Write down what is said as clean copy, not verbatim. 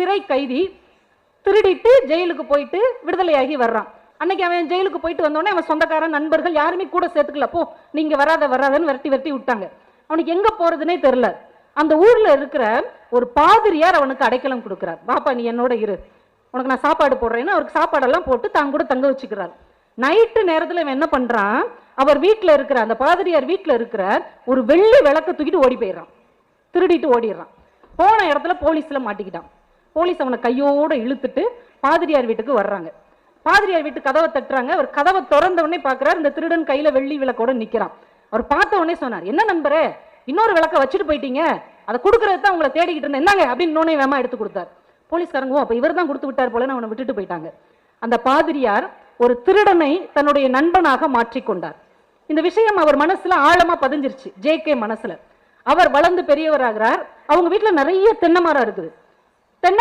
சிறை கைதி திருடிட்டு ஜெயிலுக்கு போயிட்டு விடுதலையாகி வர்றான். அன்னைக்கு அவன் ஜெயிலுக்கு போயிட்டு வந்தோடனே அவன் சொந்தக்காரன் நண்பர்கள் யாருமே கூட சேர்த்துக்கல. போ நீங்க வராதன்னு விரட்டி விட்டாங்க. அவனுக்கு எங்க போறதுன்னே தெரியல. அந்த ஊர்ல இருக்கிற ஒரு பாதிரியார் அவனுக்கு அடைக்கலம் கொடுக்கிறார். பாப்பா நீ என்னோட இரு, உனக்கு நான் சாப்பாடு போடுறேன்னு அவருக்கு சாப்பாடெல்லாம் போட்டு தான் கூட தங்க வச்சுக்கிறார். நைட்டு நேரத்தில் இவன் என்ன பண்றான், அவர் வீட்டில் இருக்கிற அந்த பாதிரியார் வீட்டில் இருக்கிற ஒரு வெள்ளி விளக்க தூக்கிட்டு ஓடி போயிடுறான். திருடிட்டு ஓடிடுறான். போன இடத்துல போலீஸ்ல மாட்டிக்கிட்டான். போலீஸ் அவனை கையோட இழுத்துட்டு பாதிரியார் வீட்டுக்கு வர்றாங்க. பாதிரியார் வீட்டு கதவை தட்டுறாங்க. அவர் கதவை திறந்த உடனே பார்க்கிறார், இந்த திருடன் கையில வெள்ளி விளக்கோட நிக்கிறான். அவர் பார்த்த உடனே சொன்னார், என்ன நண்பரே இன்னொரு விளக்க வச்சுட்டு போயிட்டீங்க, அதை கொடுக்கறது தான் உங்களை தேடிக்கிட்டு இருந்தேன், என்னங்க அப்படின்னு வேமா எடுத்து கொடுத்தார். போலீஸ்காரங்க அப்ப இவர் தான் கொடுத்து விட்டார் போலன்னு அவனை விட்டுட்டு போயிட்டாங்க. அந்த பாதிரியார் ஒரு திருடனை தன்னுடைய நண்பனாக மாற்றிக்கொண்டார். இந்த விஷயம் அவர் மனசுல ஆழமா பதிஞ்சிருச்சு. ஜே.கே. மனசுல. அவர் வளர்ந்து பெரியவராகிறார். அவங்க வீட்டுல நிறைய தென்னை மரம் இருக்குது. தென்னை